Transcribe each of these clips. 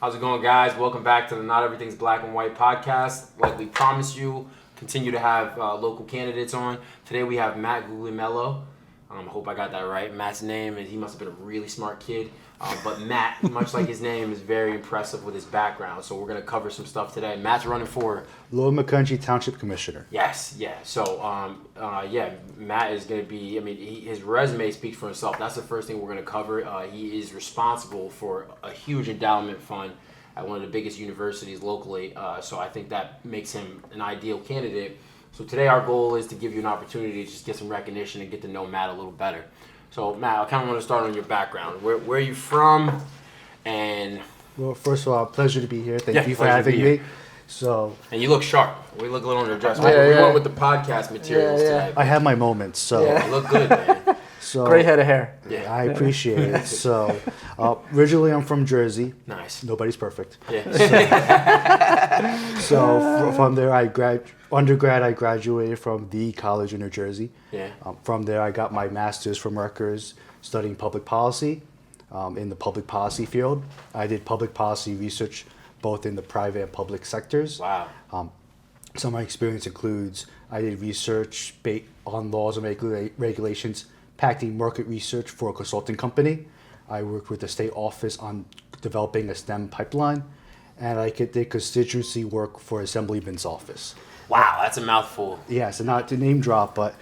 How's it going, guys? Welcome back to the Not Everything's Black and White podcast. Like we promised you, continue to have local candidates on. Today we have Matt Guglielmello. I hope I got that right. Matt's name, he must have been a really smart kid. But Matt, much like his name, is very impressive with his background. So we're going to cover some stuff today. Matt's running for Macungie Township Commissioner. Yes, yeah. So, Matt is going to be, his resume speaks for himself. That's the first thing we're going to cover. He is responsible for a huge endowment fund at one of the biggest universities locally. So I think that makes him an ideal candidate. So today our goal is to give you an opportunity to just get some recognition and get to know Matt a little better. So, Matt, I kind of want to start on your background. Where are you from? And well, first of all, pleasure to be here. Thank you for having me. So, and you look sharp. We look a little underdressed. We went with the podcast materials today. I have my moments, so you look good, man. So great head of hair. Yeah, I appreciate it. So, originally I'm from Jersey. Nice. Nobody's perfect. Yeah. So from there, undergrad, I graduated from the College in New Jersey. Yeah. From there, I got my master's from Rutgers, studying public policy in the public policy field. I did public policy research both in the private and public sectors. Wow. Some of my experience includes I did research on laws and regulations, impacting market research for a consulting company. I worked with the state office on developing a STEM pipeline, and I did constituency work for Assemblyman's office. Wow, that's a mouthful. Yeah, so not to name drop, but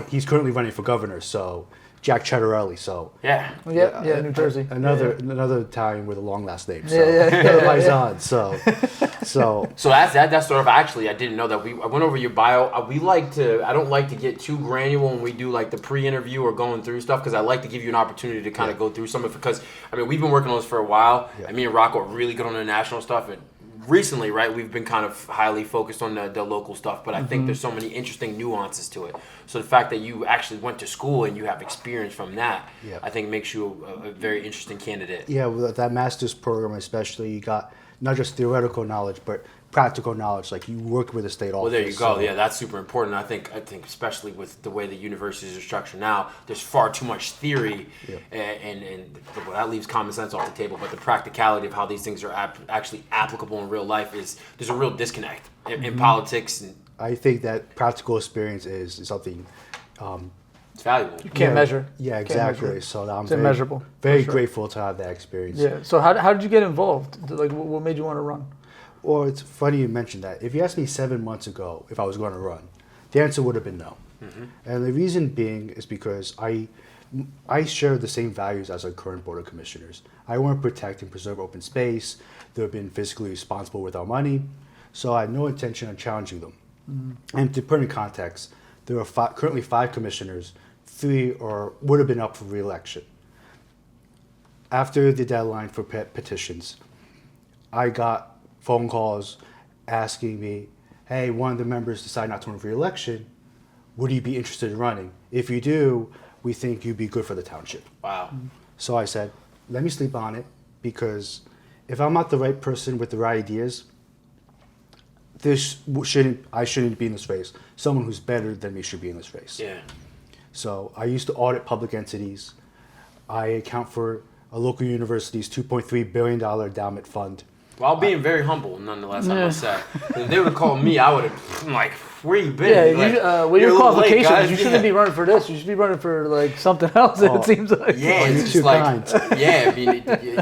he's currently running for governor, so Jack Chattarelli. So yeah, New Jersey. Another Italian with a long last name. So Yeah. So that's sort of actually I didn't know that. I went over your bio. I don't like to get too granular when we do like the pre-interview or going through stuff because I like to give you an opportunity to kind of go through some of it because we've been working on this for a while. Yeah. And me and Rocco are really good on the national stuff and recently, right, we've been kind of highly focused on the local stuff, but I think there's so many interesting nuances to it. So the fact that you actually went to school and you have experience from that, I think makes you a very interesting candidate. Yeah, with that master's program especially, you got not just theoretical knowledge, but practical knowledge. Like you worked with a state office. Well, there you go. Yeah, that's super important. I think especially with the way the universities are structured now, there's far too much theory, and well, that leaves common sense off the table. But the practicality of how these things are actually applicable in real life there's a real disconnect in politics. And I think that practical experience is something. It's valuable. You can't measure. Yeah, exactly. So I'm immeasurable. Very grateful to have that experience. Yeah. So how did you get involved? Like, what made you want to run? Well, it's funny you mentioned that. If you asked me 7 months ago if I was going to run, the answer would have been no. Mm-hmm. And the reason being is because I share the same values as our current Board of Commissioners. I want to protect and preserve open space. They've been fiscally responsible with our money. So I had no intention of challenging them. Mm-hmm. And to put in context, there are currently 5 commissioners. 3 would have been up for re-election. After the deadline for petitions, I got phone calls asking me, hey, one of the members decided not to run for re-election. Would you be interested in running? If you do, we think you'd be good for the township. Wow. So I said, let me sleep on it, because if I'm not the right person with the right ideas, I shouldn't be in this race. Someone who's better than me should be in this race. Yeah. So I used to audit public entities. I account for a local university's $2.3 billion endowment fund. While being very humble, nonetheless, I must say. If they would have called me, I would have been like, where you been? Yeah, with your qualifications, you shouldn't be running for this. You should be running for like something else, it seems like. Yeah, it's just like,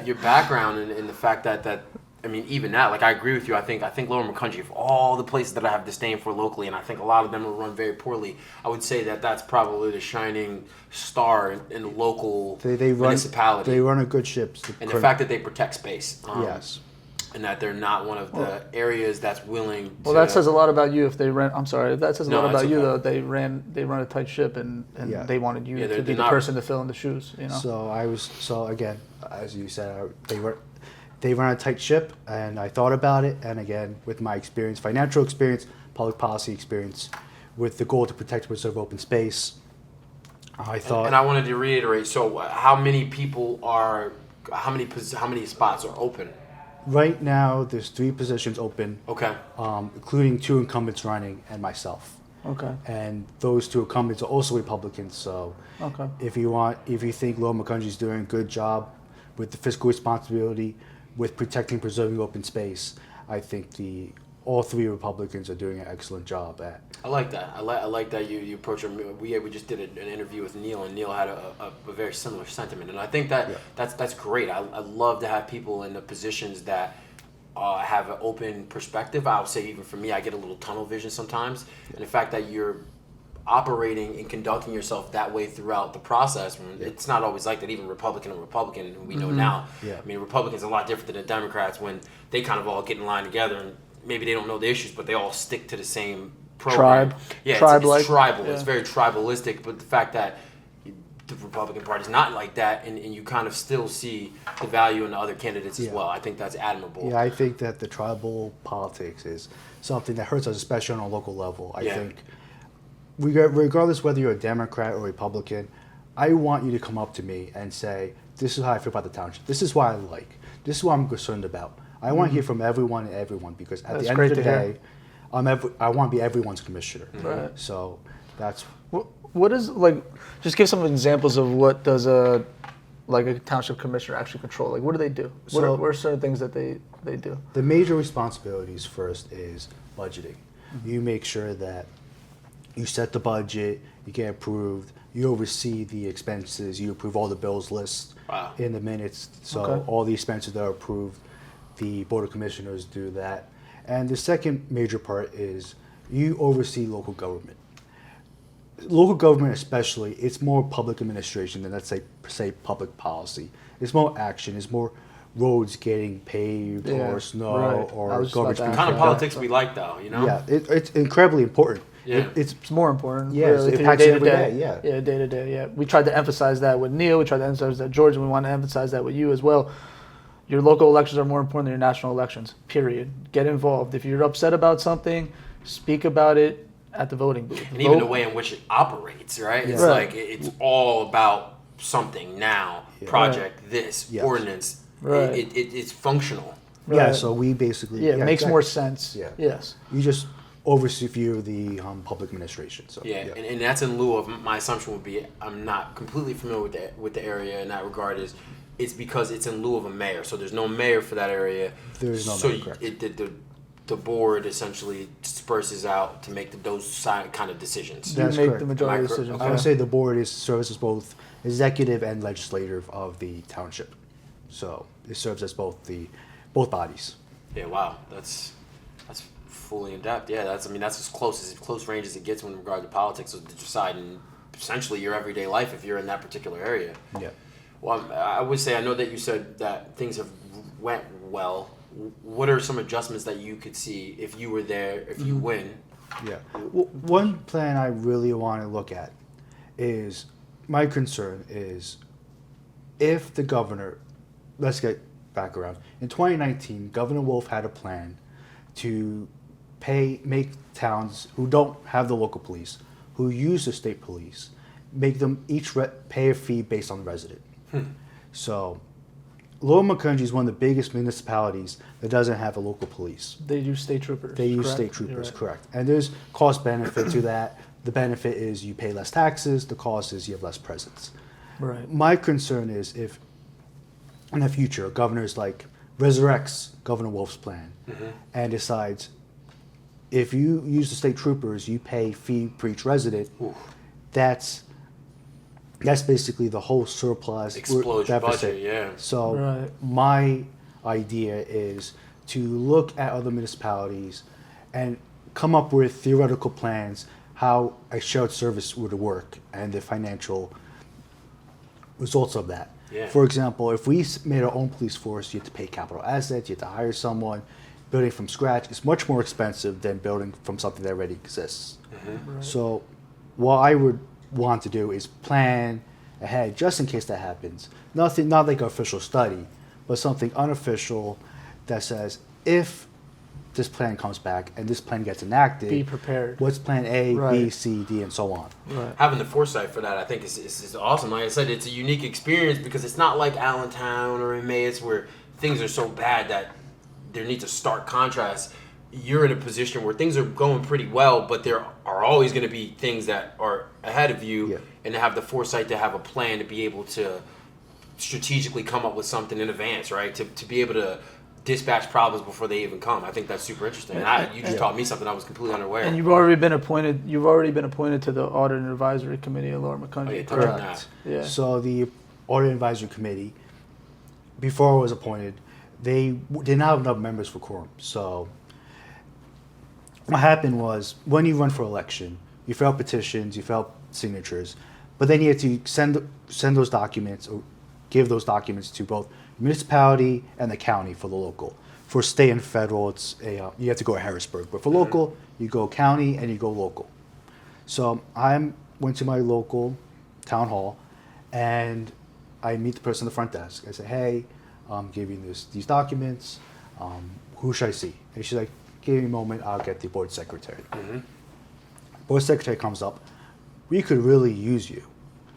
your background and the fact that even that, like I agree with you. I think Lower Macungie, of all the places that I have disdain for locally, and I think a lot of them are run very poorly, I would say that's probably the shining star in the local municipality. They run a good ship. And the fact that they protect space. Yes. And that they're not one of the areas that's willing to... Well, that says a lot about you if they ran... I'm sorry. That says a lot about you, though. They run a tight ship and they wanted you to be the person to fill in the shoes, you know? So again, as you said, they run a tight ship, and I thought about it, and again, with my experience, financial experience, public policy experience, with the goal to protect and preserve open space, I thought... And I wanted to reiterate, so how many spots are open? Right now, there's 3 positions open. Okay. Including 2 incumbents running and myself. Okay. And those 2 incumbents are also Republicans. So, if you think Lower Macungie's doing a good job with the fiscal responsibility, with protecting, preserving open space, I think all three Republicans are doing an excellent job at. I like that. I like that you approach them. We just did an interview with Neil, and Neil had a very similar sentiment, and I think that's great. I love to have people in the positions that have an open perspective. I would say even for me, I get a little tunnel vision sometimes, and the fact that you're operating and conducting yourself that way throughout the process. It's not always like that. Even Republican, we know now. Yeah. I mean, Republicans are a lot different than the Democrats when they kind of all get in line together, and maybe they don't know the issues, but they all stick to the same program. Yeah, it's tribal. Yeah. It's very tribalistic, but the fact that the Republican Party is not like that, and you kind of still see the value in the other candidates as well. I think that's admirable. Yeah, I think that the tribal politics is something that hurts us, especially on a local level. I think regardless whether you're a Democrat or Republican, I want you to come up to me and say, this is how I feel about the township. This is what I like. This is what I'm concerned about. I want to hear from everyone and everyone, because at the end of the day, I want to be everyone's commissioner. Right. So that's... What is, like, just give some examples of what does a township commissioner actually control? Like, what do they do? What are certain things that they do? The major responsibilities first is budgeting. You make sure that you set the budget, you get approved, you oversee the expenses, you approve all the bills lists in the minutes. So all the expenses that are approved, the Board of Commissioners do that. And the second major part is you oversee local government. Local government especially, it's more public administration than, let's say public policy. It's more action, it's more roads getting paved or snow or garbage being the kind of politics we like, though, you know? Yeah, it's incredibly important. Yeah. It's more important. Yeah, really, it impacts every day. Yeah, day to day. Yeah, we tried to emphasize that with Neil. We tried to emphasize that with George, and we want to emphasize that with you as well. Your local elections are more important than your national elections. Period. Get involved. If you're upset about something, speak about it at the voting booth. And even the way in which it operates, right? It's like it's all about something now. Project this ordinance. Right. It's functional. Right. Yeah. So we basically. Yeah, it makes more sense. Yeah. Yes. You just oversee the public administration. So and that's in lieu of, my assumption would be, I'm not completely familiar with the area in that regard, is it's because it's in lieu of a mayor, so there's no mayor for that area. There is no mayor, correct. The board essentially disperses out to make those kind of decisions. That's correct. The majority of decisions. Okay. I would say the board serves as both executive and legislative of the township, so it serves as both bodies. Yeah, wow, that's fully in depth. Yeah, that's as close range as it gets in regard to politics, to decide in essentially your everyday life if you're in that particular area. Yeah. Well, I would say, I know that you said that things have went well. What are some adjustments that you could see if you were there, if you win? Yeah. Well, one plan I really want to look at is, my concern is, if the governor, let's get back around. In 2019, Governor Wolf had a plan to make towns who don't have the local police, who use the state police, make them each pay a fee based on resident. So Lower Macungie is one of the biggest municipalities that doesn't have a local police. They use state troopers. They use state troopers, correct. And there's cost benefit to that. The benefit is you pay less taxes. The cost is you have less presence. Right. My concern is if in the future a governor's resurrects Governor Wolf's plan and decides, if you use the state troopers, you pay fee per each resident. That's basically the whole surplus explodes deficit. Budget, yeah. So my idea is to look at other municipalities and come up with theoretical plans how a shared service would work and the financial results of that. Yeah. For example, if we made our own police force, you have to pay capital assets, you have to hire someone. Building from scratch is much more expensive than building from something that already exists. Right. So what I would want to do is plan ahead just in case that happens. Not like an official study, but something unofficial that says, if this plan comes back and this plan gets enacted, be prepared. What's plan A, B, C, D, and so on. Right. Having the foresight for that, I think, is awesome. Like I said, it's a unique experience because it's not like Allentown or Emmaus where things are so bad that there needs a stark contrast. You're in a position where things are going pretty well, but there are always going to be things that are ahead of you, and to have the foresight to have a plan to be able to strategically come up with something in advance, right? To be able to dispatch problems before they even come. I think that's super interesting. And you just taught me something I was completely unaware. And you've already been appointed to the Audit and Advisory Committee at Lower Macungie. Correct. Yeah. So the Audit Advisory Committee, before I was appointed, they didn't have enough members for quorum. So what happened was, when you run for election, you fill out petitions, you fill out signatures, but then you have to send those documents or give those documents to both municipality and the county for the local. For state and federal, it's you have to go to Harrisburg, but for local, you go county and you go local. So I went to my local town hall, and I meet the person at the front desk. I say, hey, I'm giving these documents. Who should I see? And she's like, give me a moment, I'll get the board secretary. Board secretary comes up, we could really use you.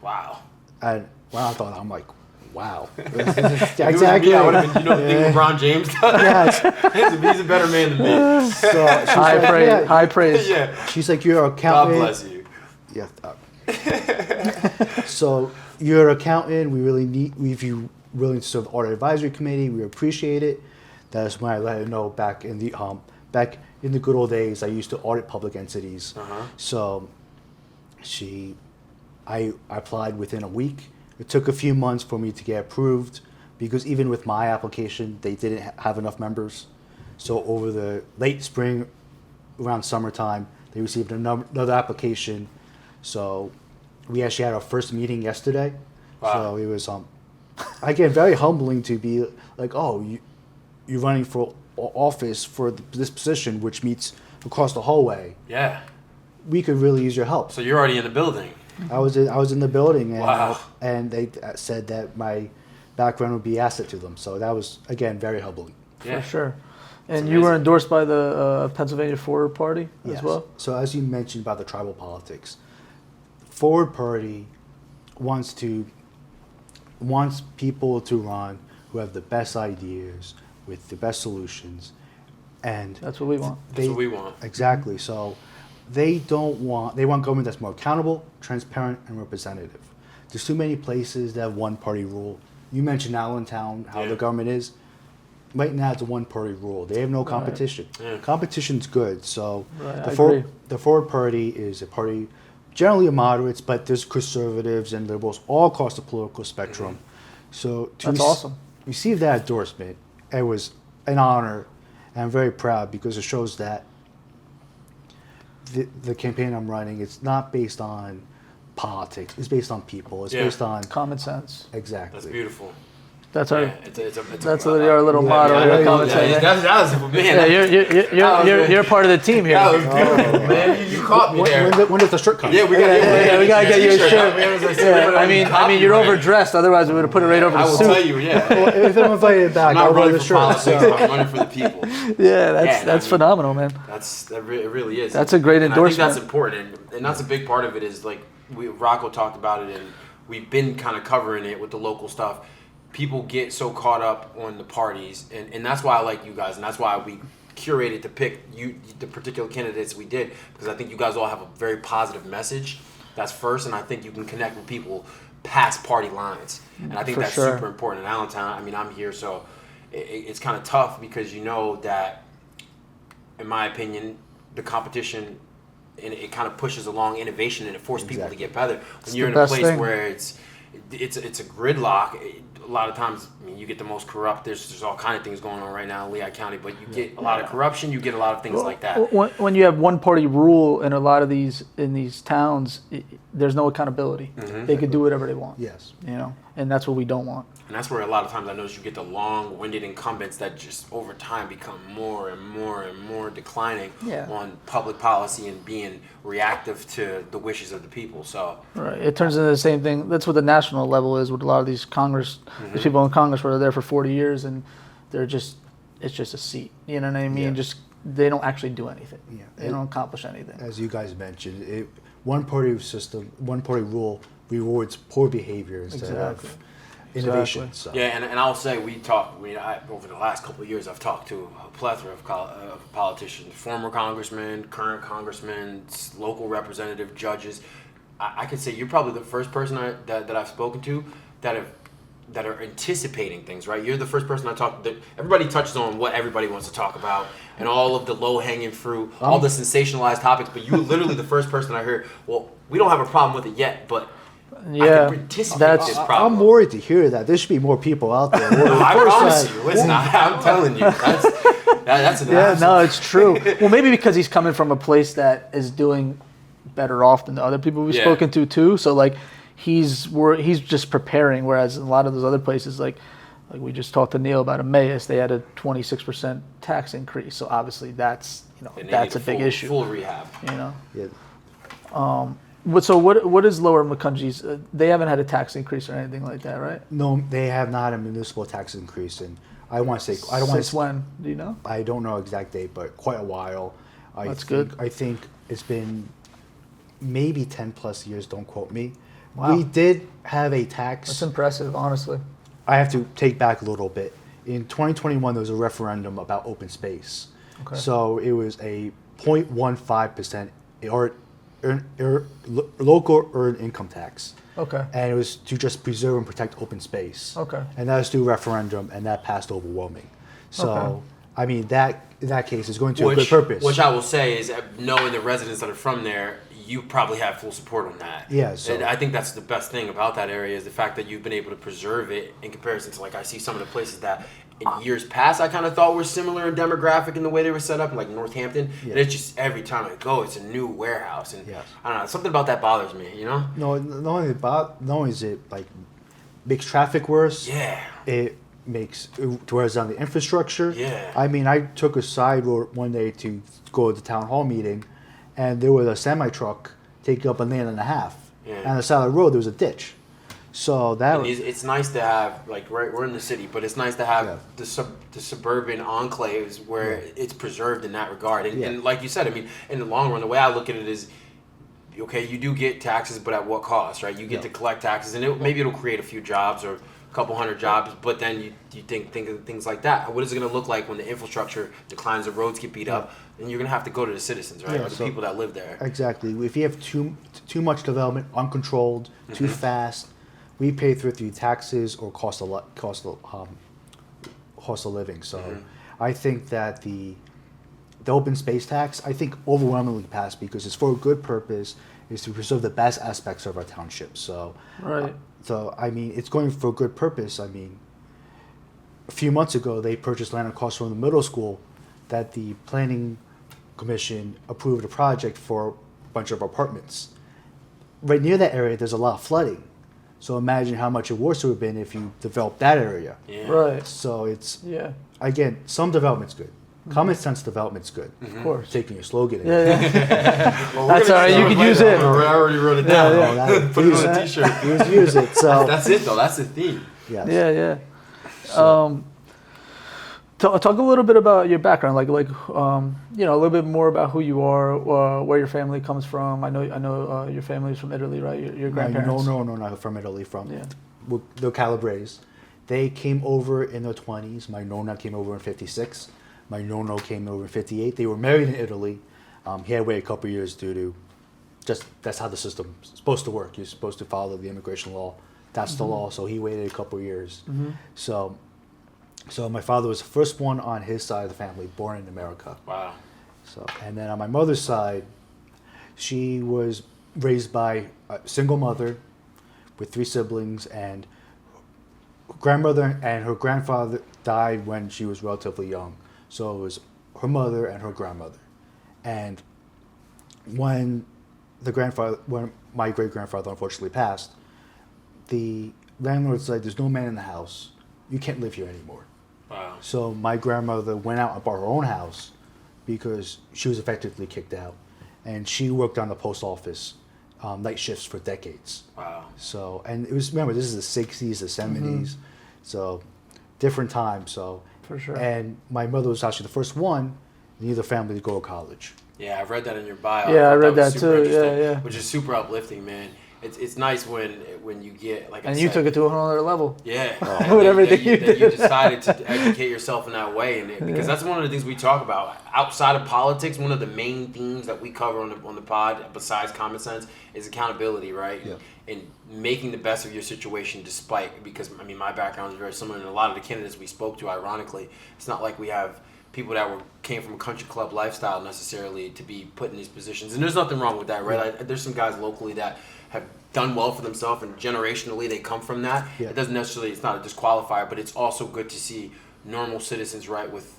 Wow. And when I thought, I'm like, wow. Exactly. Yeah, the thing LeBron James does? Yes. He's a better man than me. So High praise. Yeah. She's like, you're an accountant. God bless you. Yeah. So you're an accountant. We really need, if you're willing to serve the Audit Advisory Committee, we appreciate it. That's when I let her know back in the good old days, I used to audit public entities. So I applied within a week. It took a few months for me to get approved, because even with my application, they didn't have enough members. So over the late spring, around summertime, they received another application. So we actually had our first meeting yesterday. Wow. So it was, again, very humbling to be like, oh, you're running for office for this position, which meets across the hallway. Yeah. We could really use your help. So you're already in the building. I was in the building, and Wow. and they said that my background would be asset to them. So that was, again, very humbling. Yeah. For sure. And It's you were amazing. endorsed by the Pennsylvania Forward Party as Yes. well? So as you mentioned about the tribal politics, Forward Party wants people to run who have the best ideas with the best solutions, and That's what we want. That's what we want. Exactly. So they want government that's more accountable, transparent, and representative. There's too many places that have one-party rule. You mentioned Allentown, how the government is. Right now, it's a one-party rule. They have no competition. Yeah. Competition's good. So Right, I agree. the Forward Party is a party, generally of moderates, but there's conservatives and liberals all across the political spectrum. So That's awesome. receive that endorsement, it was an honor, and I'm very proud, because it shows that the campaign I'm running, it's not based on politics. It's based on people. It's based on Common sense. exactly. That's beautiful. That's our. Yeah, it's That's literally our little motto Yeah, here. yeah, Common yeah, sense. that was man. Yeah, you're part of the team here. That was beautiful, man. You caught me there. When does the shirt come? Yeah, we gotta get you a shirt. Yeah, I mean, you're overdressed. Otherwise, we would have put it right over I the will suit. tell you, yeah. If I'm invited back, I'm I'll not wear running the for shirt. politics. So. I'm running for the people. Yeah, Yeah, that's phenomenal, man. It really is. That's a great And endorsement. I think that's important, and that's a big part of it. Is like Rocco talked about it, and we've been kind of covering it with the local stuff. People get so caught up on the parties, and that's why I like you guys, and that's why we curated to pick the particular candidates we did, because I think you guys all have a very positive message. That's first, and I think you can connect with people past party lines, and I think For that's sure. super important in Allentown. I mean, I'm here, so it's kind of tough, because you know that, in my opinion, the competition, and it kind of pushes along innovation, and it forces people to get better. When you're in a best place thing. where it's a gridlock, a lot of times, I mean, you get the most corrupt. There's all kind of things going on right now in Lehigh County, but you get a lot of corruption. You get a lot of things like that. When you have one party rule in a lot of these towns, there's no accountability. They could do whatever they want. Yes. And that's what we don't want. And that's where a lot of times I notice you get the long-winded incumbents that just over time become more and more and more declining on public policy and being reactive to the wishes of the people. So Right. It turns into the same thing. That's what the national level is with a lot of these these people in Congress where they're there for 40 years and it's just a seat. You know what I mean? Yeah. Just they don't actually do anything. Yeah. They don't accomplish anything. As you guys mentioned, one-party system, one-party rule rewards poor behavior instead of innovation. Exactly. So. yeah, and I'll say over the last couple of years I've talked to a plethora of politicians, former congressmen, current congressmen, local representative, judges. I could say you're probably the first person that I've spoken to that have that are anticipating things, right? You're the first person I talk to. Everybody touches on what everybody wants to talk about and all of the low-hanging fruit, all the sensationalized topics, but you're literally the first person I heard, well, we don't have a problem with it yet, but Yeah, I can anticipate this problem. I'm worried to hear that. There should be more people out there. No, I promise you. Listen, I'm telling you. That's an yeah, absolute- no, it's true. Well, maybe because he's coming from a place that is doing better off than the other people we've spoken to too. So like, he's just preparing. Whereas in a lot of those other places, like we just talked to Neil about Emmaus, they had a 26% tax increase. So obviously that's And they that's need a big issue. Full rehab. Yeah. So what is Lower Macungie's? They haven't had a tax increase or anything like that, right? No, they have not a municipal tax increase, and I want to say I don't want Since to. when? Do you know? I don't know exact date, but quite a while. That's good. I think it's been maybe 10 plus years. Don't quote me. Wow. We did have a tax. That's impressive, honestly. I have to take back a little bit. In 2021, there was a referendum about open space. Okay. So it was a 0.15% local earned income tax. Okay. And it was to just preserve and protect open space. Okay. And that was through referendum, and that passed overwhelming. So, Okay. I mean, that in that case is going to a good purpose. Which I will say is, knowing the residents that are from there, you probably have full support on that. Yeah, so- And I think that's the best thing about that area is the fact that you've been able to preserve it in comparison to, like, I see some of the places that in years past I kind of thought were similar in demographic in the way they were set up, like Northampton. Yeah. And it's just every time I go, it's a new warehouse. And Yes. I don't know, something about that bothers me, you know? No, not only is it like makes traffic worse. Yeah. It makes it wears down the infrastructure. Yeah. I mean, I took a side road one day to go to the town hall meeting, and there was a semi truck taking up a lane and a half. Yeah. And on the side of the road there was a ditch. So that And it's nice to have, like, we're in the city, but it's nice to have the suburban enclaves where it's preserved in that regard. And like you said, I mean, in the long run, the way I look at it is, okay, you do get taxes, but at what cost, right? You get to collect taxes, and maybe it'll create a few jobs or a couple hundred jobs, but then you think of things like that. What is it going to look like when the infrastructure declines, the roads get beat up, and you're going to have to go to the citizens, right? Yeah, or the so- people that live there. Exactly. If you have too much development, uncontrolled, too fast, we pay through taxes or cost of living. So I think that the open space tax, I think overwhelmingly passed because it's for a good purpose, is to preserve the best aspects of our township. So Right. So I mean, it's going for a good purpose. I mean, a few months ago they purchased land across from the middle school that the planning commission approved a project for a bunch of apartments. Right near that area, there's a lot of flooding. So imagine how much it worse would have been if you developed that area. Yeah. Right. So it's, Yeah. again, some development's good. Common sense development's good. Of course. Taking your slogan. in. Yeah. Yeah. Well, That's all right, you can use it. I already wrote it down. Oh, that- Put it on a t-shirt. use it. So That's it, though. That's the theme. yes. Yeah. Yeah. Talk a little bit about your background, like a little bit more about who you are, where your family comes from. I know your family's from Italy, right? Your grandparents. No, not from Italy. From Yeah. the Calabrese. They came over in their 20s. My nonna came over in 56. My nonno came over in 58. They were married in Italy. He had to wait a couple years due to that's how the system's supposed to work. You're supposed to follow the immigration law. That's the law. So he waited a couple years. So my father was the first one on his side of the family born in America. Wow. So, and then on my mother's side, she was raised by a single mother with 3 siblings, and her grandmother and her grandfather died when she was relatively young. So it was her mother and her grandmother. And when my great grandfather unfortunately passed, the landlord said, "There's no man in the house. You can't live here anymore." Wow. So my grandmother went out and bought her own house because she was effectively kicked out, and she worked on the post office night shifts for decades. Wow. So, and it was, remember, this is the 60s, the 70s, so different times. So For sure. And my mother was actually the first one in either family to go to college. Yeah, I've read that in your bio. Yeah, I thought read was that super too. interesting, Yeah. Which is super uplifting, man. it's nice when you get like. And you took it to another level. Yeah, With everything you that you did. decided to educate yourself in that way, because that's one of the things we talk about outside of politics. One of the main themes that we cover on the pod, besides common sense, is accountability, right? Yeah. And making the best of your situation, despite, because I mean my background is very similar, and a lot of the candidates we spoke to, ironically, it's not like we have people that came from a country club lifestyle necessarily to be put in these positions, and there's nothing wrong with that, right? There's some guys locally that have done well for themselves, and generationally they come from that. Yeah. It doesn't necessarily, it's not a disqualifier, but it's also good to see normal citizens, right, with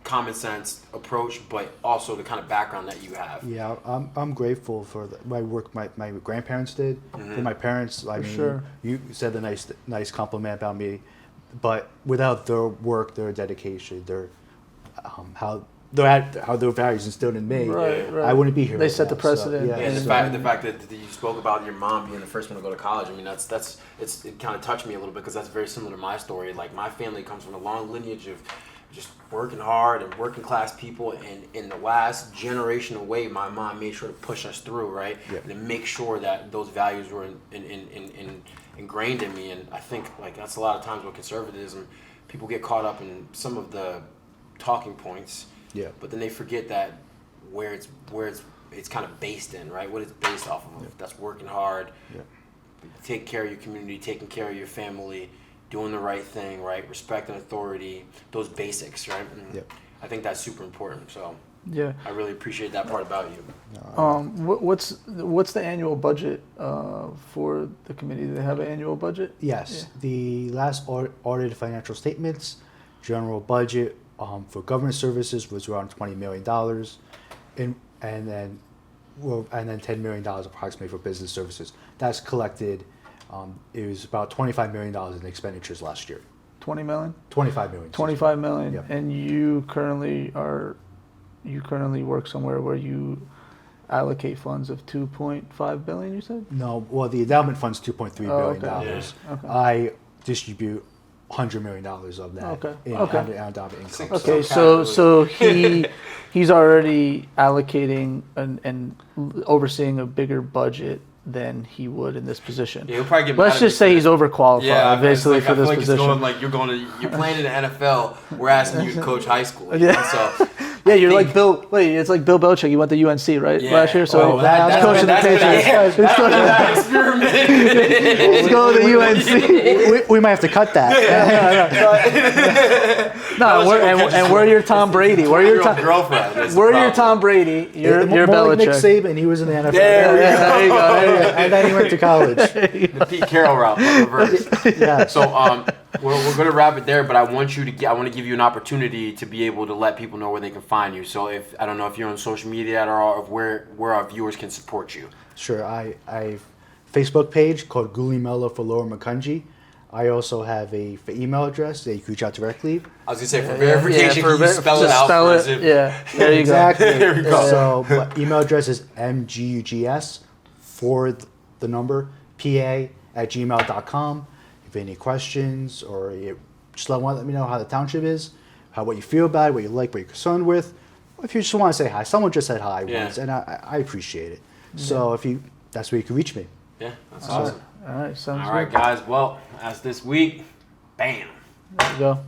common sense approach, but also the kind of background that you have. Yeah, I'm grateful for my work my grandparents did. For my parents, I mean, sure. you said a nice compliment about me, but without their work, their dedication, their how their values instilled in me, Right. I wouldn't be here. They right set the now. precedent. So, And the so- fact that you spoke about your mom being the first one to go to college, I mean, it kind of touched me a little bit, because that's very similar to my story. Like, my family comes from a long lineage of just working hard and working class people, and in the last generational way, my mom made sure to push us through, right? Yeah. And to make sure that those values were ingrained in me. And I think, like, that's a lot of times with conservatism, people get caught up in some of the talking points. Yeah. But then they forget that where it's kind of based in, right? What it's based off of. Yeah. That's working hard, Yeah. taking care of your community, taking care of your family, doing the right thing, right? Respect and authority, those basics, right? And Yeah. I think that's super important. So Yeah. I really appreciate that part about you. What's the annual budget for the committee? Do they have an annual budget? Yes, the last audited financial statements, general budget for government services was around $20 million, and then $10 million approximately for business services. That's collected. It was about $25 million in expenditures last year. 20 million? 25 million. 25 million. Yep. And you currently work somewhere where you allocate funds of 2.5 billion, you said? No, well, the endowment fund's $2.3 billion. okay. Yeah. Okay. I distribute $100 million of that Okay. in Okay. endowment income. Okay, So so he's already allocating and overseeing a bigger budget than he would in this position. Yeah, he'll probably get Let's mad at just me say for he's that. overqualified, Yeah, basically, for I feel this like position. it's going like you're playing in the NFL. We're asking you to coach high school. you Yeah. know? So Yeah, you're think- like Bill. Wait, it's like Bill Belichick. You went to UNC, right, Yeah. last year? So Oh, that's he's coaching the Patriots. That's what that experiment. Let's go to UNC. We might have to cut that. No, we're your Tom Brady. We're your Tom. girlfriend. That's the We're your problem. Tom Brady. You're More like Nick Belichick. Saban, he was in the NFL. There we Yeah, there you go. There you go. And then he went to college. The Pete Carroll route, but reverse. Yeah. So we're going to wrap it there, but I want to give you an opportunity to be able to let people know where they can find you. So I don't know if you're on social media at all, of where our viewers can support you. Sure. I have a Facebook page called Guglielmello for Lower Macungie. I also have a email address that you can reach out directly. I was going to say, for verification, for can you spell it just out spell for it. us? Yeah, there you Exactly. There we go. So my email address is mgugs for the number pa@gmail.com. If you have any questions or you just let me know how the township is, what you feel about it, what you like, what you're concerned with. Or if you just want to say hi, someone just said hi Yeah. once, and I appreciate it. So that's where you can reach me. Yeah, that's go. awesome. All right, sounds All right, good. guys. Well, as this week, bam. There you go.